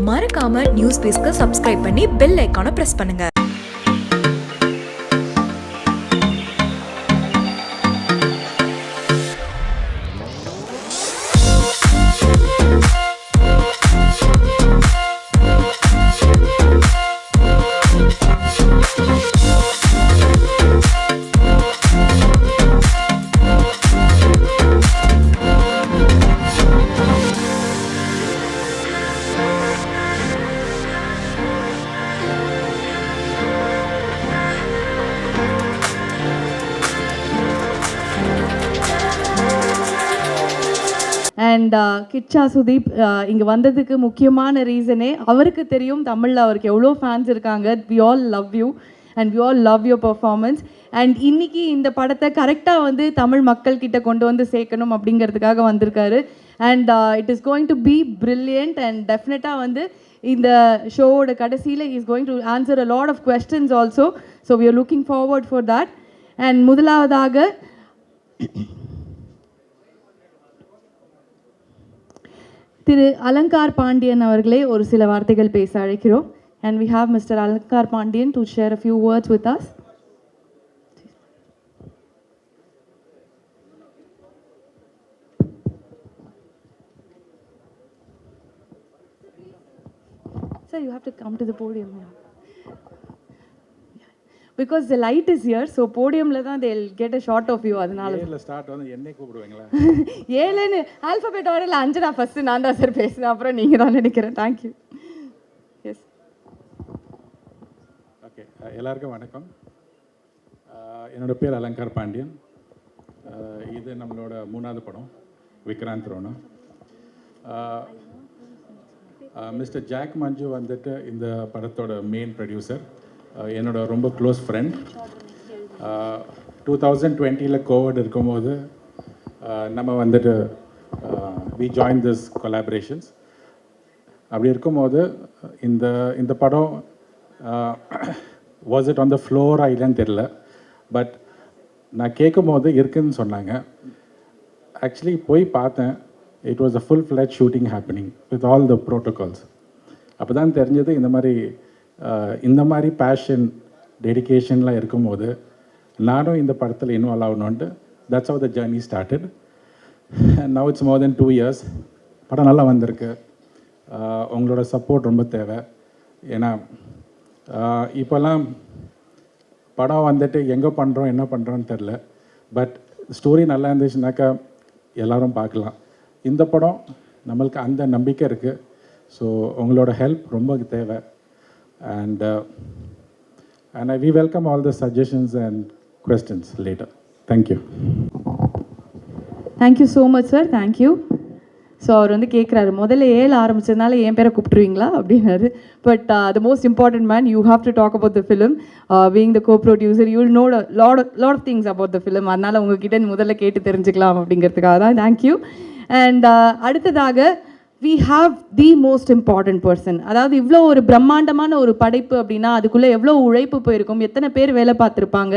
மறக்காம news பேஸ்க்கு subscribe பண்ணி bell ஐகானை பிரஸ் பண்ணுங்க. அண்ட் கிச்சா சுதீப் இங்கே வந்ததுக்கு முக்கியமான ரீசனே அவருக்கு தெரியும் தமிழில் அவருக்கு எவ்வளோ ஃபேன்ஸ் இருக்காங்க. We all love you and we all love your performance. And இன்னைக்கு இந்த படத்தை கரெக்டாக வந்து தமிழ் மக்கள்கிட்ட கொண்டு வந்து சேர்க்கணும் அப்படிங்கிறதுக்காக வந்திருக்காரு. And it is going to be brilliant and டெஃபினட்டாக வந்து இந்த ஷோவோட கடைசியில் is going to answer a lot of questions also. So we are looking forward for that. And முதலாவதாக திரு அலங்கார் பாண்டியன் அவர்களே ஒரு சில வார்த்தைகள் பேச அழைக்கிறோம். And we have Mr. Alankar Pandian to share a few words with us. Sir, you have to come to the podium now. Because the light is here, so podium la dhaan they'll get a shot of you. அதனால ஏல start வந்து என்னை கூப்பிடுவீங்களா? ஏலன்னு alphabet ஆர்டர்ல 5 நான் first நான் தான் sir பேசுறேன், அப்புறம் நீங்க தான் நினைக்கிறேன். Thank you. Yes. ஓகே, எல்லாருக்கும் வணக்கம். என்னோட பேர் அலங்கார் பாண்டியன். இது நம்மளோட 3வது படம் விக்ராந்த் ரோனா. மிஸ்டர் ஜாக் மஞ்சு வந்துட்டு இந்த படத்தோட மெயின் ப்ரொடியூசர், என்னோட ரொம்ப க்ளோஸ் ஃப்ரெண்ட். 2020 கோவிட் இருக்கும்போது நம்ம வந்துட்டு வி ஜாயின் திஸ் கொலாபரேஷன்ஸ். அப்படி இருக்கும்போது இந்த படம் was it on the floor இல்லைன்னு தெரில, பட் நான் கேட்கும் போது இருக்குதுன்னு சொன்னாங்க. ஆக்சுவலி போய் பார்த்தேன். It was a full fledged shooting happening with all the protocols. அப்போ தான் தெரிஞ்சது இந்த மாதிரி பேஷன் டெடிக்கேஷன்லாம் இருக்கும்போது நானும் இந்த படத்தில் இன்வால்வ் ஆகணுன்ட்டு that's how the journey started. Now it's more than 2 years. படம் நல்லா வந்திருக்கு. உங்களோட சப்போர்ட் ரொம்ப தேவை. ஏன்னா இப்போல்லாம் படம் வந்துட்டு எங்கே பண்ணுறோம் என்ன பண்ணுறோன்னு தெரில, பட் ஸ்டோரி நல்லா இருந்துச்சுனாக்கா எல்லோரும் பார்க்கலாம். இந்த படம் நம்மளுக்கு அந்த நம்பிக்கை இருக்குது. ஸோ உங்களோட ஹெல்ப் ரொம்ப தேவை. And we welcome all the suggestions and questions later. Thank you. Thank you so much, sir. Thank you. So அவர் வந்து கேட்குறாரு, முதல்ல ஏழு ஆரம்பிச்சதுனால என் பேரை கூப்பிட்டுருவீங்களா அப்படின்னாரு. But the most important man, you have to talk about the film. Being the co-producer, you will know a lot of things about the film. அதனால் உங்ககிட்ட முதல்ல கேட்டு தெரிஞ்சுக்கலாம் அப்படிங்கிறதுக்காக தான். தேங்க்யூ. அண்ட் அடுத்ததாக we have the most important person. அதாவது இவ்வளோ ஒரு பிரம்மாண்டமான ஒரு படைப்பு அப்படின்னா அதுக்குள்ளே எவ்வளோ உழைப்பு போயிருக்கும், எத்தனை பேர் வேலை பார்த்துருப்பாங்க,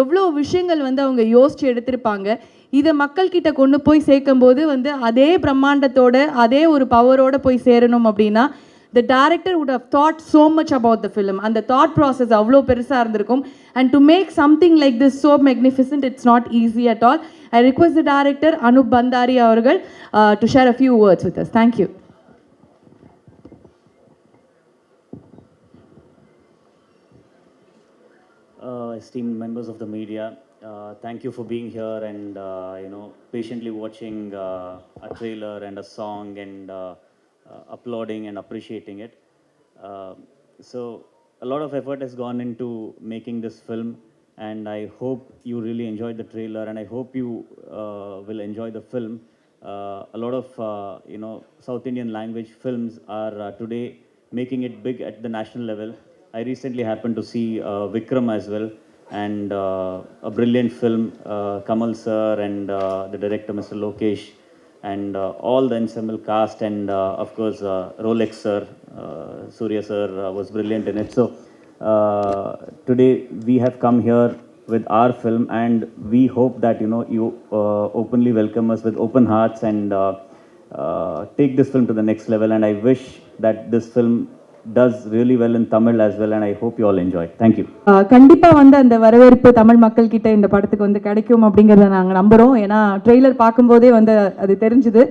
எவ்வளோ விஷயங்கள் வந்து அவங்க யோசித்து எடுத்திருப்பாங்க. இதை மக்கள்கிட்ட கொண்டு போய் சேர்க்கும்போது வந்து அதே பிரம்மாண்டத்தோட அதே ஒரு பவரோடு போய் சேரணும் அப்படின்னா the director would have thought so much about the film. And the thought process அவ்வளோ பெருசாக இருந்திருக்கும். And to make something like this so magnificent, it's not easy at all. I request the director Anup Bandari அவர்கள் to share a few words with us. Thank you. Esteemed members of the media, thank you for being here and patiently watching a trailer and a song and applauding and appreciating it. So a lot of effort has gone into making this film, and I hope you really enjoyed the trailer, and I hope you will enjoy the film. A lot of South Indian language films are today making it big at the national level. I recently happened to see Vikram as well, and a brilliant film, Kamal sir and the director Mr. Lokesh, and all the ensemble cast, and of course Rolex sir, Surya sir was brilliant in it. So today we have come here with our film, and we hope that you openly welcome us with open hearts, and take this film to the next level, and I wish that this film does really well in Tamil as well, and I hope you all enjoy it. Thank you. கண்டிப்பாக வந்து அந்த வரவேற்பு தமிழ் மக்கள் கிட்ட இந்த படத்துக்கு வந்து கிடைக்கும் அப்படிங்கிறத நாங்கள் நம்புகிறோம். ஏன்னா ட்ரெய்லர் பார்க்கும்போதே வந்து அது தெரிஞ்சுது.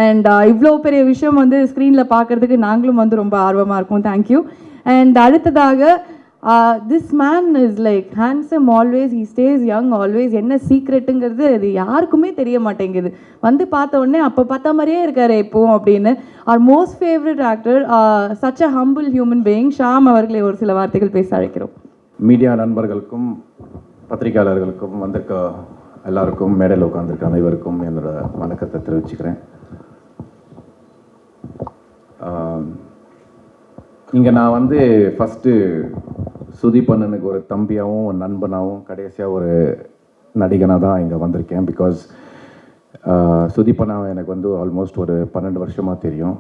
அண்ட் இவ்வளோ பெரிய விஷயம் வந்து ஸ்க்ரீனில் பார்க்குறதுக்கு நாங்களும் வந்து ரொம்ப ஆர்வமாக இருக்கோம். தேங்க்யூ. அண்ட் அடுத்ததாக this man is like handsome always, he stay young always. என்ன சீக்ரெட்டுங்கிறது அது யாருக்குமே தெரிய மாட்டேங்குது. வந்து பார்த்த உடனே அப்போ பார்த்த மாதிரியே இருக்காரு எப்போவும் அப்படின்னு. Our most favourite actor, such a humble human being, Shaam அவர்களை ஒரு சில வார்த்தைகள் பேச அழைக்கிறோம். மீடியா நண்பர்களுக்கும் பத்திரிகையாளர்களுக்கும் வந்திருக்க எல்லாருக்கும், மேடையில் உட்காந்துருக்க அனைவருக்கும் என்னோட வணக்கத்தை தெரிவிச்சுக்கிறேன். இங்கே நான் வந்து ஃபஸ்ட்டு சுதீப் அண்ணனுக்கு ஒரு தம்பியாகவும் நண்பனாகவும் கடைசியாக ஒரு நடிகனாக தான் இங்கே வந்திருக்கேன். பிகாஸ் சுதீப் அண்ணா எனக்கு வந்து ஆல்மோஸ்ட் ஒரு 12 வருஷமாக தெரியும்.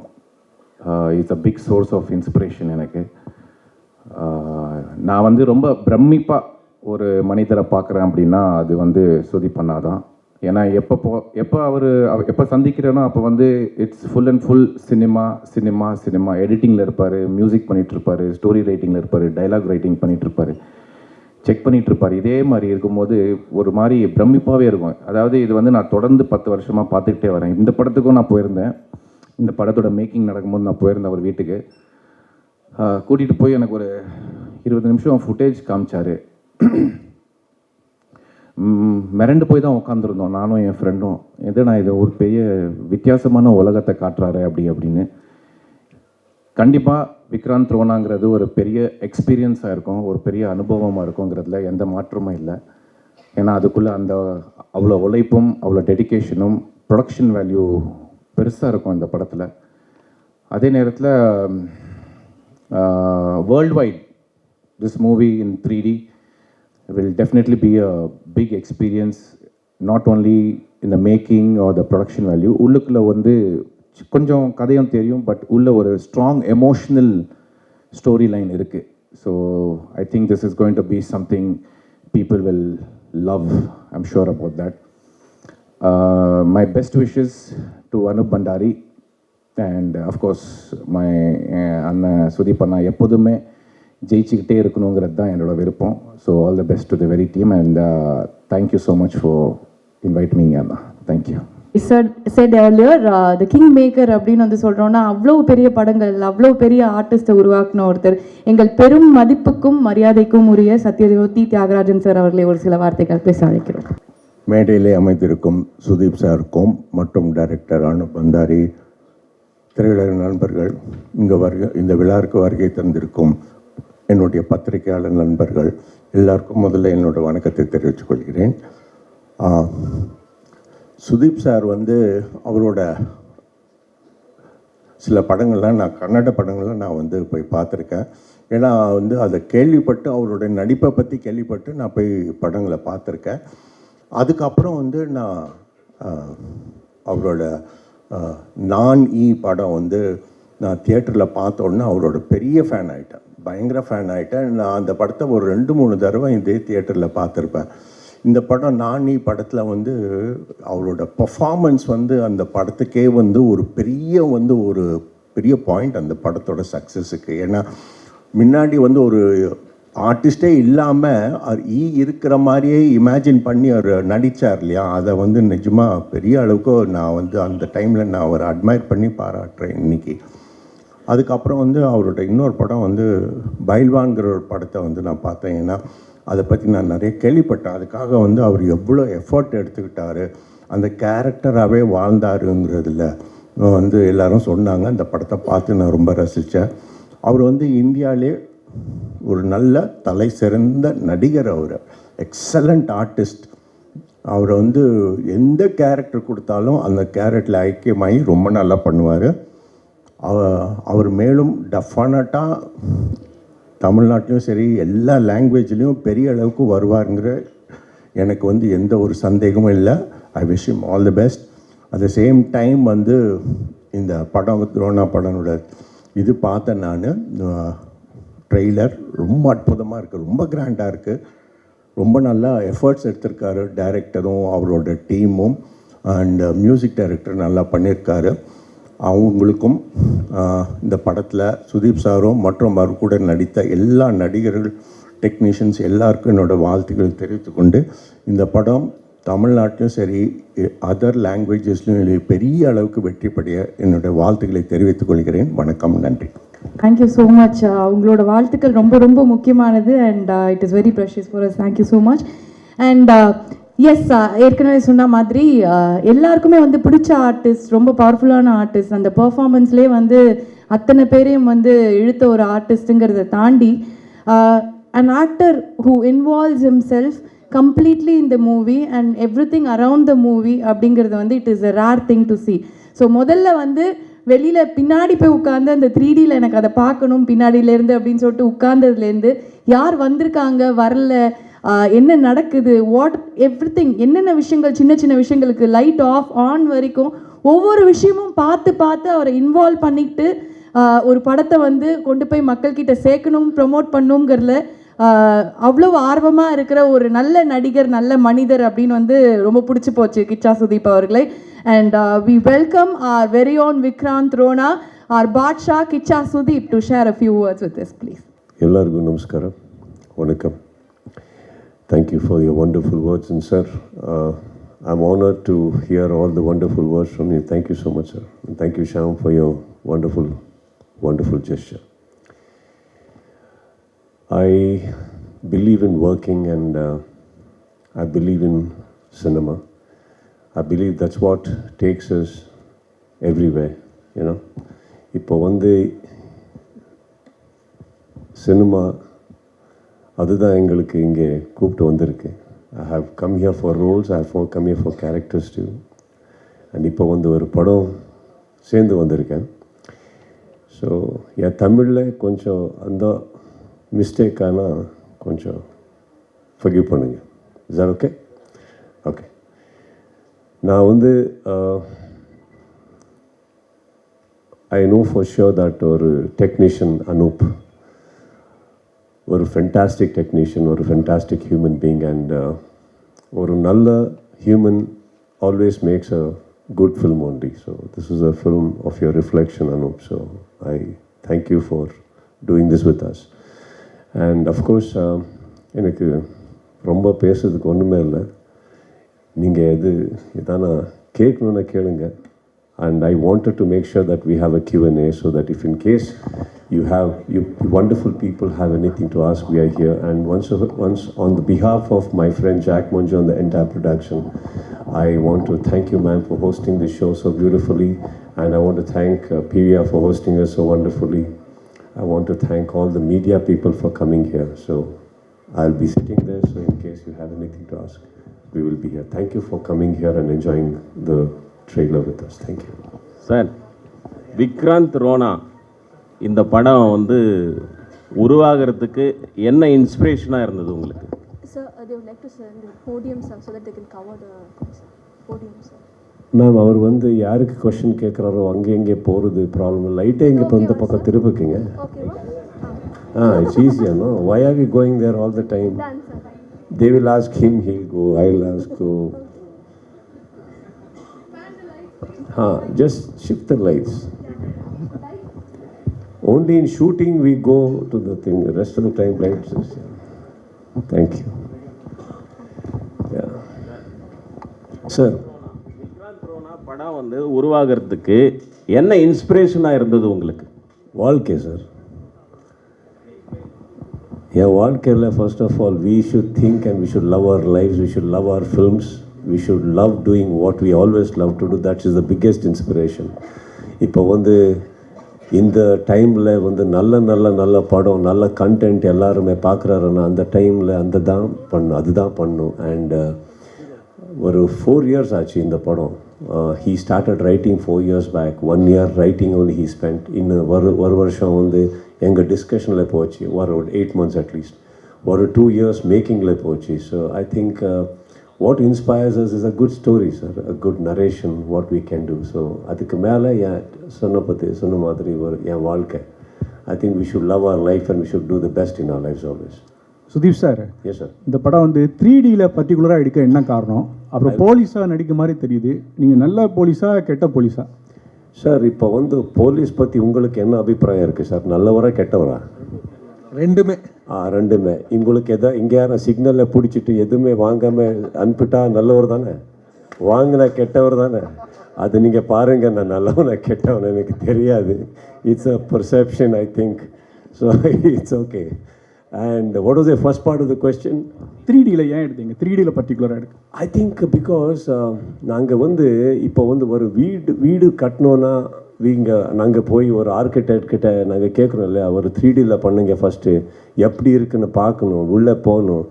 It's a big source of inspiration எனக்கு. நான் வந்து ரொம்ப பிரமிப்பாக ஒரு மனிதரை பார்க்குறேன் அப்படின்னா அது வந்து சுதீப் அண்ணா தான். ஏன்னா எப்போ எப்போ சந்திக்கிறேனோ அப்போ வந்து it's full and full cinema எடிட்டிங்கில் இருப்பார், மியூசிக் பண்ணிகிட்ருப்பார், ஸ்டோரி ரைட்டிங்கில் இருப்பார், டைலாக் ரைட்டிங் பண்ணிகிட்ருப்பார், செக் பண்ணிகிட்ருப்பார். இதே மாதிரி இருக்கும்போது ஒரு மாதிரி பிரமிப்பாகவே இருக்கும். அதாவது இது வந்து நான் தொடர்ந்து 10 வருஷமாக பார்த்துக்கிட்டே வரேன். இந்த படத்துக்கும் நான் போயிருந்தேன். இந்த படத்தோட மேக்கிங் நடக்கும்போது நான் போயிருந்தேன் அவர் வீட்டுக்கு. கூட்டிகிட்டு போய் எனக்கு ஒரு 20 நிமிஷம் ஃபுட்டேஜ் காமிச்சார். மிரண்டு போய் தான் உட்காந்துருந்தோம் நானும் என் ஃப்ரெண்டும். நான் இது ஒரு பெரிய வித்தியாசமான உலகத்தை காட்டுறாரு அப்படின்னு. கண்டிப்பாக விக்ராந்த் ரோனாங்கிறது ஒரு பெரிய எக்ஸ்பீரியன்ஸாக இருக்கும், ஒரு பெரிய அனுபவமாக இருக்குங்கிறதுல எந்த மாற்றமும் இல்லை. ஏன்னா அதுக்குள்ளே அந்த அவ்வளோ உழைப்பும் அவ்வளோ டெடிக்கேஷனும் ப்ரொடக்ஷன் வேல்யூ பெருசாக இருக்கும் இந்த படத்தில். அதே நேரத்தில் world wide this movie in 3D will definitely be a big experience, not only in the making or the production value. உள்ளுக்குள்ள வந்து கொஞ்சம் கதையும் தெரியும், பட் உள்ள ஒரு ஸ்ட்ராங் எமோஷ்னல் ஸ்டோரி லைன் இருக்குது. So I think this is going to be something people will love. I'm sure about that. My best wishes to Anup Bhandari and of course my அண்ணன் சுதீப் அண்ணா எப்போதுமே ஜெயிச்சுக்கிட்டே இருக்கணுங்கிறது தான் என்னோட விருப்பம். So all the best to the very team and thank you so much for invite me Anna. Thank you. said earlier, the king maker அப்படின்னு வந்து சொல்கிறோன்னா அவ்வளோ பெரிய படங்கள், அவ்வளோ பெரிய ஆர்டிஸ்ட்டை உருவாக்கின ஒருத்தர். எங்கள் பெரும் மதிப்புக்கும் மரியாதைக்கும் உரிய சத்யஜோதி தியாகராஜன் சார் அவர்களை ஒரு சில வார்த்தைகள் பேச அழைக்கிறோம். மேடையிலே அமைந்திருக்கும் சுதீப் சாருக்கும் மற்றும் டைரக்டர் அனுப் பண்டாரி, திரையுலக நண்பர்கள், இந்த விழாவுக்கு வருகை தந்திருக்கும் என்னுடைய பத்திரிகையாளர் நண்பர்கள் எல்லாருக்கும் முதல்ல என்னோட வணக்கத்தை தெரிவித்துக் கொள்கிறேன். சுதீப் சார் வந்து அவரோட சில படங்கள்லாம் நான் கன்னட படங்கள்லாம் நான் வந்து போய் பார்த்துருக்கேன். ஏன்னா வந்து அதை கேள்விப்பட்டு அவரோட நடிப்பை பற்றி கேள்விப்பட்டு நான் போய் படங்களை பார்த்துருக்கேன். அதுக்கப்புறம் வந்து நான் அவரோட நான் படம் வந்து நான் தியேட்டரில் பார்த்த உடனே அவரோட பெரிய ஃபேன் ஆகிட்டேன், பயங்கர ஃபேன் ஆகிட்டேன். நான் அந்த படத்தை ஒரு 2-3 தடவை இதே தியேட்டரில் பார்த்துருப்பேன். இந்த படம் நான் படத்தில் வந்து அவரோட பர்ஃபார்மன்ஸ் வந்து அந்த படத்துக்கே வந்து ஒரு பெரிய பாயிண்ட் அந்த படத்தோட சக்ஸஸுக்கு. ஏன்னா முன்னாடி வந்து ஒரு ஆர்டிஸ்டே இல்லாமல் இருக்கிற மாதிரியே இமேஜின் பண்ணி அவர் நடித்தார் இல்லையா, அதை வந்து நிஜமாக பெரிய அளவுக்கு நான் வந்து அந்த டைமில் நான் அவரை அட்மையர் பண்ணி பாராட்டுறேன் இன்றைக்கி. அதுக்கப்புறம் வந்து அவரோட இன்னொரு படம் வந்து பைல்வான்கிற ஒரு படத்தை வந்து நான் பார்த்தேன். ஏன்னா அதை பற்றி நான் நிறைய கேள்விப்பட்டேன். அதுக்காக வந்து அவர் எவ்வளோ எஃபர்ட் எடுத்துக்கிட்டார், அந்த கேரக்டராகவே வாழ்ந்தாருங்கிறதுல வந்து எல்லோரும் சொன்னாங்க. அந்த படத்தை பார்த்து நான் ரொம்ப ரசித்தேன். அவர் வந்து இந்தியாவிலே ஒரு நல்ல தலை சிறந்த நடிகர், அவர் எக்ஸலண்ட் ஆர்டிஸ்ட். அவரை வந்து எந்த கேரக்டர் கொடுத்தாலும் அந்த கேரக்டரில் ஐக்கியமாகி ரொம்ப நல்லா பண்ணுவார். அவர் மேலும் டெஃபினட்டாக தமிழ்நாட்டிலையும் சரி எல்லா லாங்குவேஜ்லேயும் பெரிய அளவுக்கு வருவாருங்கிற எனக்கு வந்து எந்த ஒரு சந்தேகமும் இல்லை. I wish him all the best. At the same time வந்து இந்த படம் ரோனா படனோட இது பார்த்தேன் நான். ட்ரெய்லர் ரொம்ப அற்புதமாக இருக்குது, ரொம்ப கிராண்டாக இருக்குது, ரொம்ப நல்லா எஃபர்ட்ஸ் எடுத்திருக்காரு டைரக்டரும் அவரோட டீமும். அண்ட் மியூசிக் டைரக்டர் நல்லா பண்ணியிருக்காரு. அவங்களுக்கும் இந்த படத்தில் சுதீப் சாரும் மற்றும் அவர் கூட நடித்த எல்லா நடிகர்கள் டெக்னீஷியன்ஸ் எல்லாருக்கும் என்னோடய வாழ்த்துக்கள் தெரிவித்துக்கொண்டு இந்த படம் தமிழ்நாட்டிலும் சரி அதர் லாங்குவேஜஸ்லையும் பெரிய அளவுக்கு வெற்றிப்படைய என்னுடைய வாழ்த்துக்களை தெரிவித்துக் கொள்கிறேன். வணக்கம், நன்றி. Thank you so much. உங்களோட வாழ்த்துக்கள் ரொம்ப ரொம்ப முக்கியமானது and it is very precious for us. Thank you so much. And yes, ஏற்கனவே சொன்ன மாதிரி எல்லாருக்குமே வந்து பிடிச்ச ஆர்டிஸ்ட், ரொம்ப பவர்ஃபுல்லான ஆர்டிஸ்ட், அந்த பர்ஃபார்மன்ஸ்லேயே வந்து அத்தனை பேரையும் வந்து இழுத்த ஒரு ஆர்டிஸ்ட்டுங்கிறத தாண்டி an actor who involves himself completely in the movie and everything around the movie அப்படிங்கிறது வந்து it is a rare thing to see. So முதல்ல வந்து வெளியில் பின்னாடி போய் உட்காந்து அந்த 3Dயில் எனக்கு அதை பார்க்கணும் பின்னாடியிலேருந்து அப்படின்னு சொல்லிட்டு உட்கார்ந்ததுலேருந்து யார் வந்திருக்காங்க வரல, என்ன நடக்குது, வாட் எவ்ரிதிங், என்னென்ன விஷயங்கள், சின்ன சின்ன விஷயங்களுக்கு லைட் ஆஃப் ஆன் வரைக்கும் ஒவ்வொரு விஷயமும் பார்த்து பார்த்து அவரை இன்வால்வ் பண்ணிக்கிட்டு ஒரு படத்தை வந்து கொண்டு போய் மக்கள்கிட்ட சேர்க்கணும், ப்ரமோட் பண்ணுங்கிறதுல அவ்வளோ ஆர்வமாக இருக்கிற ஒரு நல்ல நடிகர், நல்ல மனிதர் அப்படின்னு வந்து ரொம்ப பிடிச்சி போச்சு கிச்சா சுதீப் அவர்களை. And we welcome our very own Vikrant Rona, our Baadshah Kichcha Sudeep to share a few words with us, please. எல்லாருக்கும் நமஸ்காரம், வணக்கம். Thank you for your wonderful words, and sir, I'm honored to hear all the wonderful words from you. Thank you so much, sir. And thank you, Shyam, for your wonderful gesture. I believe in working and I believe in cinema. I believe that's what takes us everywhere, you know. இப்போ வந்து cinema அதுதான் எங்களுக்கு இங்கே கூப்பிட்டு வந்திருக்கு. I have come here for roles, I have come here for characters too. And இப்போ வந்து ஒரு படம் சேர்ந்து வந்திருக்கேன். ஸோ என் தமிழில் கொஞ்சம் அந்த மிஸ்டேக்கான கொஞ்சம் ஃபர்கிவ் பண்ணுங்க. Is that okay? ஓகே. நான் வந்து I know for sure that ஒரு டெக்னீஷியன் அனூப் ஒரு ஃபென்டாஸ்டிக் டெக்னீஷியன், ஒரு ஃபென்டாஸ்டிக் ஹியூமன் பீயிங் அண்ட் ஒரு நல்ல human always maths a good film only. So this is a film of your reflection, Anup. So I thank you for doing this with us. And of course, எனக்கு ரொம்ப பேசுறதுக்கு ஒன்றுமே இல்லை. நீங்கள் இதான கேட்கணுன்னு கேளுங்க. And I wanted to make sure that we have a Q&A so that if in case you wonderful people have anything to ask, we are here. And once on the behalf of my friend Jack Monjo and the entire production, I want to thank you, man, for hosting this show so beautifully. And I want to thank PVR for hosting us so wonderfully. I want to thank all the media people for coming here. So I'll be sitting there, so in case you have anything to ask, we will be here. Thank you for coming here and enjoying the trailer with us. Thank you. Sir, Vikrant Rona இந்த படம் வந்து உருவாகிறதுக்கு என்ன இன்ஸ்பிரேஷனாக இருந்தது உங்களுக்கு? Sir, they would like to send the podium, sir, so that they can cover the podium, sir. Ma'am, அவர் வந்து யாருக்கு கொஷின் கேட்குறாரோ அங்கே இங்கே போகிறது ப்ராப்ளம். லைட்டாக இங்கே இப்போ இந்த பக்கம் திருப்புக்குங்க. Okay, ma'am. It's easier, no? Why are we going there all the time? Done, sir. They will ask him, he'll go. I'll ask go. Just shift the lights. Only in shooting we go to the thing. The rest of the time lights is. Thank you. Yeah. Sir. Vikrant Rona படம் வந்து உருவாகிறதுக்கு என்ன இன்ஸ்பிரேஷனாக இருந்தது உங்களுக்கு? வாழ்க்கை sir. என் வாழ்க்கையில் first of all we should think and we should love our lives, we should love our films, we should love doing what we always love to do. That is the biggest inspiration. இப்போ வந்து இந்த டைமில் வந்து நல்ல படம், நல்ல content எல்லாருமே பார்க்குறாருன்னா அந்த டைமில் அதுதான் பண்ணும். அண்ட் ஒரு 4 years ஆச்சு இந்த படம். he started writing 4 years back. 1 year writing only he spent. இன்னும் ஒரு வருஷம் வந்து எங்கள் டிஸ்கஷனில் போச்சு. ஒரு 8 months அட்லீஸ்ட். ஒரு 2 years மேக்கிங்கில் போச்சு. So I think what inspires us is a good story, sir, a good narration, what we can do. So அதுக்கு மேலே சொன்ன மாதிரி ஒரு என் வாழ்க்கை. I think we should love our life and we should do the best in our lives always. Sudeep sir, Yes, sir. இந்த படம் வந்து 3Dயில் பர்டிகுலராக எடுக்க என்ன காரணம்? அப்புறம் போலீஸாக நடிக்க மாதிரி தெரியுது. நீங்கள் நல்ல போலீஸா கெட்ட போலீஸா? சார் இப்போ வந்து போலீஸ் பற்றி உங்களுக்கு என்ன அபிப்பிராயம் இருக்குது சார்? நல்லவரா கெட்டவரா? ரெண்டுமே. ரெண்டுமே. உங்களுக்கு இங்கே யாரும் சிக்னலில் பிடிச்சிட்டு எதுவுமே வாங்காமல் அனுப்பிட்டா நல்லவர் தானே, வாங்கினா கெட்டவர் தானே? அது நீங்கள் பாருங்கள், நான் நல்லவனா கெட்டவன் எனக்கு தெரியாது. It's a perception I think. So it's okay. And what was the first part of the question? 3Dயில் ஏன் எடுத்தீங்க? 3Dயில் பர்டிகுலராக எடுக்கு? ஐ திங்க் பிகாஸ் நாங்கள் வந்து இப்போ வந்து ஒரு வீடு கட்டணுன்னா நாங்கள் போய் ஒரு ஆர்கிடெக்ட் கிட்ட நாங்கள் கேட்குறோம் இல்லையா, ஒரு 3Dயில் பண்ணுங்க ஃபஸ்ட்டு, எப்படி இருக்குன்னு பார்க்கணும், உள்ளே போகணும்,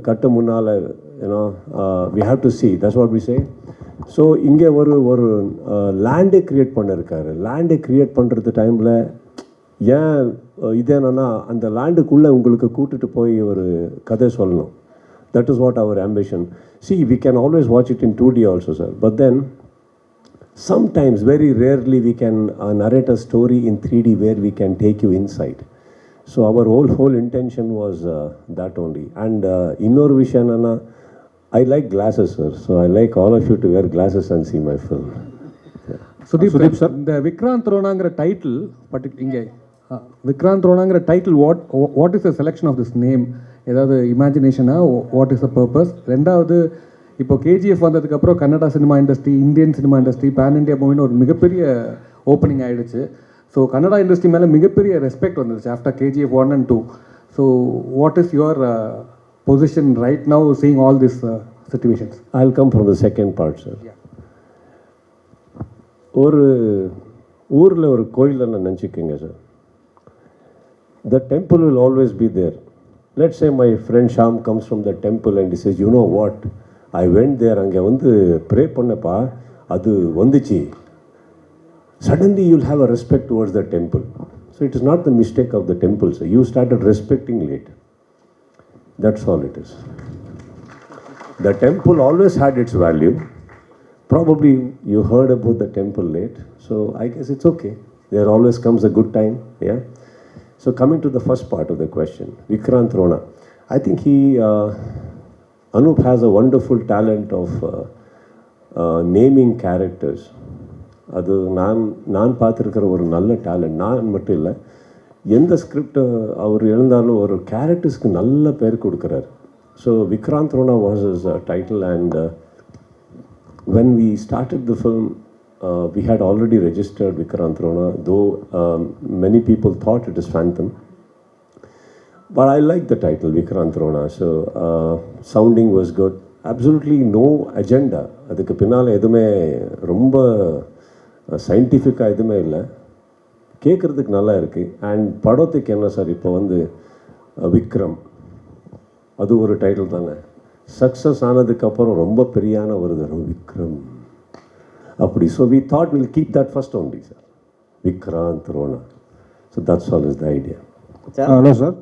கட்டு முன்னால் you know we have to see, that's what we say. So இங்கே ஒரு லேண்டை க்ரியேட் பண்ணியிருக்காரு. லேண்டை க்ரியேட் பண்ணுறது டைமில் ஏன் இது என்னென்னா, அந்த லேண்டுக்குள்ளே உங்களுக்கு கூட்டிகிட்டு போய் ஒரு கதை சொல்லணும். தட் இஸ் வாட் அவர் ambition. See we can always watch it in 2D also sir, but then sometimes very rarely we can narrate a story in 3D where we can take you inside. So our whole intention was that only. And இன்னொரு விஷயம் என்னன்னா, I like glasses sir, so I like all of you to wear glasses and see my film. Sudeep sir, இந்த விக்ராந்த் ரோனாங்கிற title இங்கே விக்ராந்த் ரோனாங்கிற title what is the selection of this name? ஏதாவது இமேஜினேஷனா? What is the purpose? ரெண்டாவது, இப்போ KGF வந்ததுக்கப்புறம் Kannada cinema industry, Indian cinema industry, pan India மூவின்னு ஒரு மிகப்பெரிய ஓப்பனிங் ஆகிடுச்சு. ஸோ கன்னடா இண்டஸ்ட்ரி மேலே மிகப்பெரிய ரெஸ்பெக்ட் வந்துருச்சு after KGF 1 and 2. So what is your position right now seeing all this situations? I'll come from the second part sir. ஒரு ஊரில் ஒரு கோயிலில் நான் நினச்சிக்கோங்க sir, the temple will always be there. Let's say my friend Sham comes from the temple and he says, you know what, I went there, அங்கே வந்து pray பண்ணப்பா, அது வந்துச்சு. Suddenly you'll have a respect towards the temple. So it is not the mistake of the temple, sir. You started respecting late. That's all it is. The temple always had its value. Probably you heard about the temple late, so I guess it's okay. There always comes a good time, yeah. So coming to the first part of the question, Vikrant Rona, I think Anup has a wonderful talent of naming characters. அது நான் பார்த்துருக்கிற ஒரு நல்ல talent. நான் மட்டும் இல்லை, எந்த script அவர் எழுந்தாலும் ஒரு கேரக்டர்ஸ்க்கு நல்ல பேர் கொடுக்குறாரு. So Vikrant Rona was is title. And when we started the film, we had already registered Vikrant Rona, though many people thought it is Phantom. But I liked the title, Vikrant Rona. So sounding was good. Absolutely no agenda. அதுக்கு பின்னால் எதுவுமே ரொம்ப சயின்டிஃபிக்காக எதுவுமே இல்லை, கேட்குறதுக்கு நல்லா இருக்குது. அண்ட் படத்துக்கு என்ன சார், இப்போ வந்து விக்ரம் அது ஒரு டைட்டில் தானே, சக்ஸஸ் ஆனதுக்கப்புறம் ரொம்ப பெரியான ஒரு தரம் விக்ரம் அப்படி. So we thought will keep that first only sir, Vikrant Rona. So that's all is the idea. Hello sir.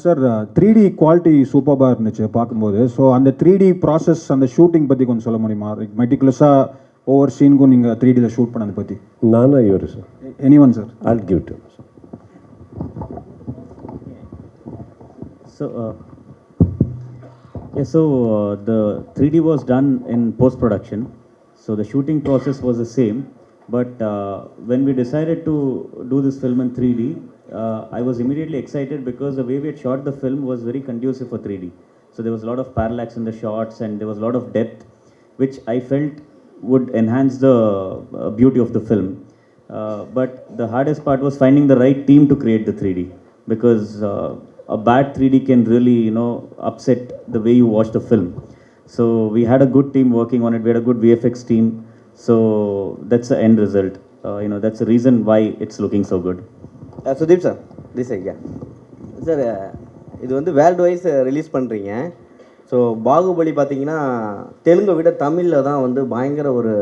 Sir 3D quality சூப்பராக இருந்துச்சு பார்க்கும்போது. ஸோ அந்த 3D ப்ராசஸ், அந்த ஷூட்டிங் பற்றி கொஞ்சம் சொல்ல முடியுமா? மெட்டிகுலஸாக ஒவ்வொரு சீனுக்கும் நீங்கள் 3Dயில் ஷூட் பண்ணதை பற்றி. நானா இவர் sir? Any one sir. I'll give to him. So the 3D was done in post-production. So the shooting process was the same. But when we decided to do this film in 3D, I was immediately excited because the way we had shot the film was very conducive for 3D. So there was a lot of parallax in the shots and there was a lot of depth, which I felt would enhance the beauty of the film. But the hardest part was finding the right team to create the 3D, because a bad 3D can really, upset the way you watch the film. So we had a good team working on it. We had a good VFX team. So that's the end result. That's the reason why it's looking so good. Sudeep sir, this idea. Sir, இது வந்து world wise release பண்ணுறீங்க. So Baahubali பார்த்தீங்கன்னா தெலுங்கை விட தமிழில் தான் வந்து பயங்கர ஒரு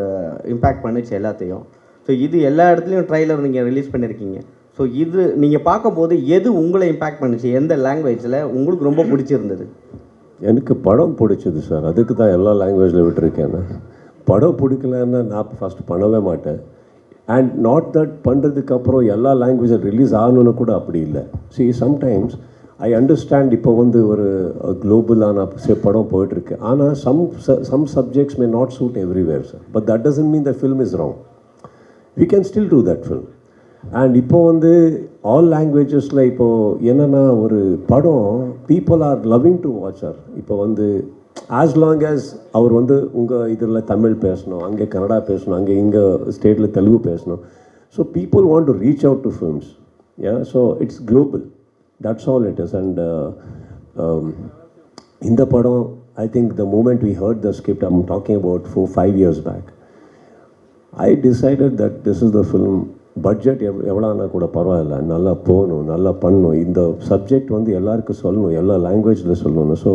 இம்பேக்ட் பண்ணிச்சு எல்லாத்தையும். ஸோ இது எல்லா இடத்துலையும் ட்ரைலர் நீங்கள் ரிலீஸ் பண்ணியிருக்கீங்க. ஸோ இது நீங்கள் பார்க்கும்போது எது உங்களை இம்பேக்ட் பண்ணிச்சு? எந்த லாங்குவேஜில் உங்களுக்கு ரொம்ப பிடிச்சிருந்தது? எனக்கு படம் பிடிச்சது சார், அதுக்கு தான் எல்லா லாங்குவேஜில் விட்டுருக்கேன். படம் பிடிக்கலன்னா நான் ஃபஸ்ட் பண்ணவே மாட்டேன். அண்ட் நாட் தட் பண்ணுறதுக்கப்புறம் எல்லா லாங்குவேஜில் ரிலீஸ் ஆகணுன்னு கூட அப்படி இல்லை. சி சம்டைம்ஸ் ஐ அண்டர்ஸ்டாண்ட், இப்போ வந்து ஒரு குளோபலான படம் போயிட்டுருக்கு, ஆனால் some subjects may not suit everywhere sir. But that doesn't mean the film is wrong. we can still do that film. And இப்போ வந்து ஆல் லாங்குவேஜஸில் இப்போது என்னென்னா ஒரு படம் people are loving to watcher. இப்போ வந்து ஆஸ் லாங் ஆஸ் அவர் வந்து உங்கள் இதில் தமிழ் பேசணும், அங்கே கன்னடா பேசணும், அங்கே இங்கே ஸ்டேட்டில் தெலுங்கு பேசணும். So people want to reach out to films. So it's global, that's all it is. And இந்த படம் I think the moment we heard the script, I am talking about 4-5 years back, I decided that this is the film. Budget எவ்வளோனா கூட பரவாயில்ல, நல்லா போகணும், நல்லா பண்ணணும், இந்த சப்ஜெக்ட் வந்து எல்லாருக்கும் சொல்லணும், எல்லா லாங்குவேஜில் சொல்லணும். ஸோ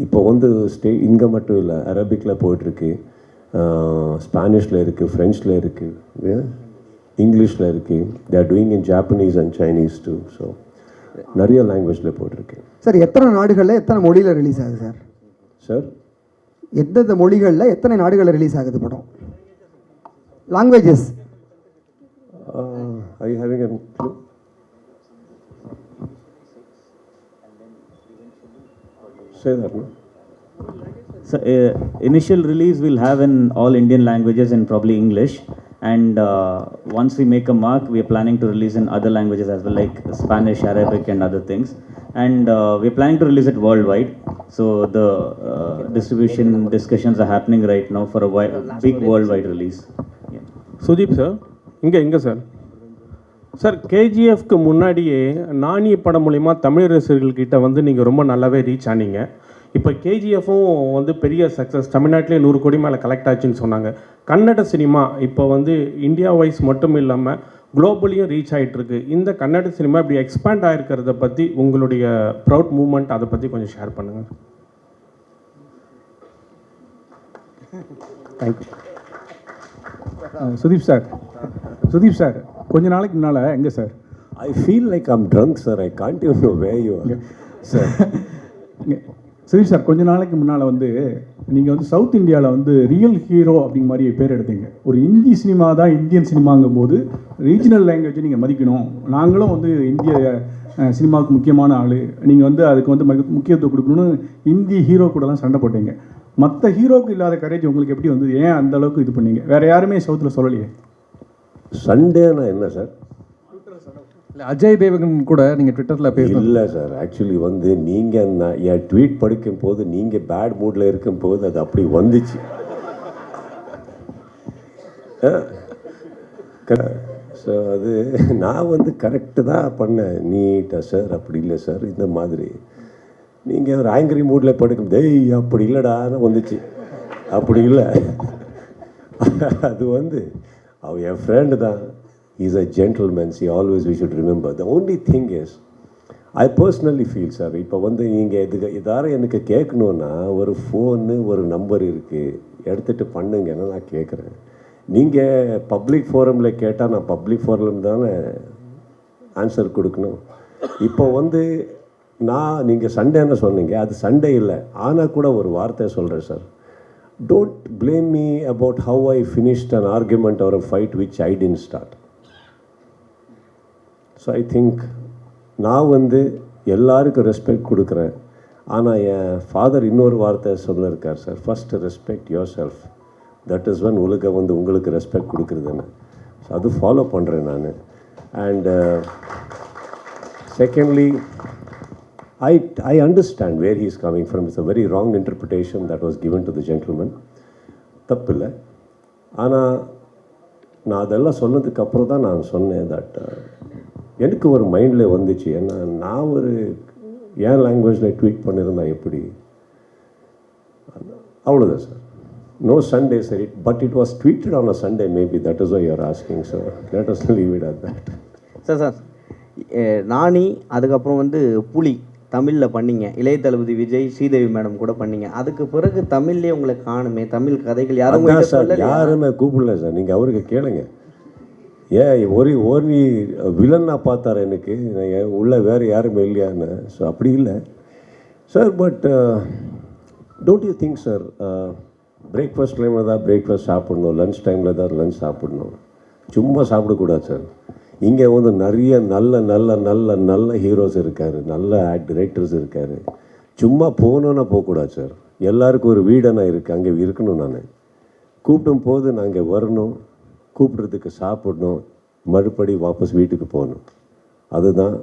இப்போ வந்து இங்கே மட்டும் இல்லை, அரபிக்கில் போயிட்டுருக்கு, ஸ்பானிஷில் இருக்குது, ஃப்ரெஞ்சில் இருக்குது, இங்கிலீஷில் இருக்குது, they are doing in Japanese and Chinese too. So நிறைய லாங்குவேஜில் போயிட்டுருக்கு. சார் எத்தனை நாடுகளில் எத்தனை மொழியில் ரிலீஸ் ஆகுது சார்? சார் எந்தெந்த மொழிகளில் எத்தனை நாடுகளில் ரிலீஸ் ஆகுது படம்? Languages are you having a clue? Say that, no? So, initial release we'll have in all Indian languages and probably English. And once we make a mark, we are planning to release in other languages as well, like Spanish, Arabic, and other things. And we're planning to release it worldwide. So the distribution discussions are happening right now for a big worldwide release. Yeah. Sudeep sir, இங்கே sir. Sir, கேஜிஎஃப்க்கு முன்னாடியே நாணி படம் மூலிமா தமிழ் ரசிகர்கள்கிட்ட வந்து நீங்கள் ரொம்ப நல்லாவே reach ஆனீங்க. இப்போ கேஜிஎஃப்பும் வந்து பெரிய சக்ஸஸ், தமிழ்நாட்டிலே 100 கோடி மேலே கலெக்ட் ஆச்சுன்னு சொன்னாங்க. கன்னட சினிமா இப்போ வந்து இந்தியா வைஸ் மட்டும் இல்லாமல் குளோபலியும் ரீச் ஆகிட்டுருக்கு. இந்த கன்னட சினிமா இப்படி எக்ஸ்பேண்ட் ஆகிருக்கிறத பற்றி உங்களுடைய ப்ரௌட் மூமெண்ட், அதை பற்றி கொஞ்சம் ஷேர் பண்ணுங்கள். தேங்க்யூ. சுதீப் சார் கொஞ்ச நாளைக்கு முன்னால் எங்கே sir? I feel like I'm drunk sir, I can't you know way you are sir. Sudeep sir, கொஞ்ச நாளைக்கு முன்னால் வந்து நீங்கள் வந்து சவுத் இந்தியாவில் வந்து ரியல் ஹீரோ அப்படிங்கிற மாதிரி பேர் எடுத்தீங்க. ஒரு இந்தி சினிமா தான் இந்தியன் சினிமாங்கும் போது ரீஜனல் லாங்குவேஜை நீங்கள் மதிக்கணும், நாங்களும் வந்து இந்திய சினிமாவுக்கு முக்கியமான ஆள், நீங்கள் வந்து அதுக்கு வந்து முக்கியத்துவம் கொடுக்கணும்னு இந்தி ஹீரோ கூடலாம் சண்டை போட்டீங்க. மற்ற ஹீரோக்கு இல்லாத கரேஜ் உங்களுக்கு எப்படி வந்து, ஏன் அந்த அளவுக்கு இது பண்ணீங்க? வேறு யாருமே சவுத்தில் சொல்லலையே. சண்டேனா என்ன சார்? இல்லை, அஜய் தேவகன் கூட நீங்கள் ட்விட்டரில் பேச இல்லை சார். ஆக்சுவலி வந்து நீங்கள் என் ட்வீட் படிக்கும் போது நீங்கள் பேட் மூடில் இருக்கும் போது அது அப்படி வந்துச்சு. ஸோ அது நான் வந்து கரெக்டு தான் பண்ணேன் நீட்டாக சார். அப்படி இல்லை சார், இந்த மாதிரி நீங்கள் ஒரு ஆங்கிரி மூடில் படுக்கும் அப்படி இல்லைடான்னு வந்துச்சு. அப்படி இல்லை, அது வந்து அவர் என் ஃப்ரெண்டு தான். Is a gentleman, see always we should remember. The only thing is I personally feel sir, இப்போ வந்து நீங்கள் எதாரும் எனக்கு கேட்கணுன்னா ஒரு ஃபோனு ஒரு நம்பர் இருக்குது, எடுத்துகிட்டு பண்ணுங்கன்னு நான் கேட்குறேன். நீங்கள் பப்ளிக் ஃபோரமில் கேட்டால் நான் பப்ளிக் ஃபோரம் தானே ஆன்சர் கொடுக்கணும். இப்போ வந்து நீங்கள் சண்டேன்னு சொன்னீங்க, அது சண்டே இல்லை. ஆனால் கூட ஒரு வார்த்தை சொல்கிறேன் sir, don't blame me about how I finished an argument or a fight which I didn't start. So I think நான் வந்து எல்லாருக்கும் ரெஸ்பெக்ட் கொடுக்குறேன். ஆனால் என் ஃபாதர் இன்னொரு வார்த்தை சொல்லியிருக்கார் sir, first respect your self, that is when உலகம் வந்து உங்களுக்கு ரெஸ்பெக்ட் கொடுக்குறதுன்னு. ஸோ அது ஃபாலோ பண்ணுறேன் நான். And secondly, I understand where he is coming from. It's a very wrong interpretation that was given to the gentleman. தப்பில்லை. ஆனால் நான் அதெல்லாம் சொன்னதுக்கப்புறம் தான் நான் சொன்னேன் தட் எனக்கு ஒரு மைண்டில் வந்துச்சு. ஏன்னா நான் ஒரு என் லாங்குவேஜில் ட்வீட் பண்ணியிருந்தேன் எப்படி, அவ்வளோதான் sir. No Sunday said it, but it was tweeted on a Sunday maybe. That is why you are asking. So let us leave it at that. Sir நானி, அதுக்கப்புறம் வந்து புலி தமிழில் பண்ணீங்க, இளைய தளபதி விஜய், ஸ்ரீதேவி மேடம் கூட பண்ணீங்க. அதுக்கு பிறகு தமிழ்லேயே உங்களை காணுமே, தமிழ் கதைகள் யாரும் யாருமே கூப்பிடல சார். நீங்கள் அவருக்கு கேளுங்க. ஏன் ஒரு வில்லன்னா பார்த்தார் எனக்கு, உள்ள வேறு யாருமே இல்லையான்னு. ஸோ அப்படி இல்லை sir. But don't you think sir, breakfast டைமில் தான் பிரேக்ஃபாஸ்ட் சாப்பிடணும், லன்ச் டைமில் தான் லன்ச் சாப்பிடணும், சும்மா சாப்பிடக்கூடாது சார். இங்கே வந்து நிறைய நல்ல நல்ல நல்ல நல்ல ஹீரோஸ் இருக்கார், நல்ல டிரெக்டர்ஸ் இருக்கார். சும்மா போகணுன்னா போகக்கூடாது சார். எல்லாருக்கும் ஒரு வீடை நான் இருக்குது, அங்கே இருக்கணும். நான் கூப்பிடும் போது நாங்கள் வரணும், கூப்பிட்றதுக்கு சாப்பிடணும், மறுபடி வாபஸ் வீட்டுக்கு போகணும். அதுதான்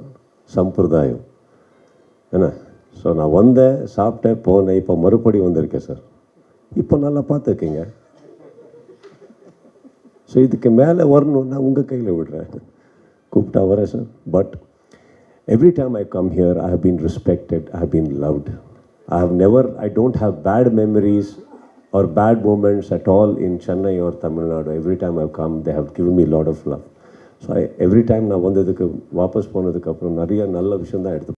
சம்பிரதாயம் என்ன. ஸோ நான் வந்தேன், சாப்பிட்டேன், போனேன், இப்போ மறுபடி வந்திருக்கேன் சார். இப்போ நல்லா பார்த்துருக்கீங்க. ஸோ இதுக்கு மேலே வரணுன்னா உங்கள் கையில் விடுறேன், கூப்பிட்டா வரேன் sir. But every time I come here, I have been respected, I have been loved. I don't have bad memories or bad moments at all in Chennai or Tamil Nadu. Every time I've come, they have given me a lot of love. So every time நான் வந்ததுக்கு வாபஸ் போனதுக்கு அப்புறம் நிறைய நல்ல விஷயம் தான் எடுத்து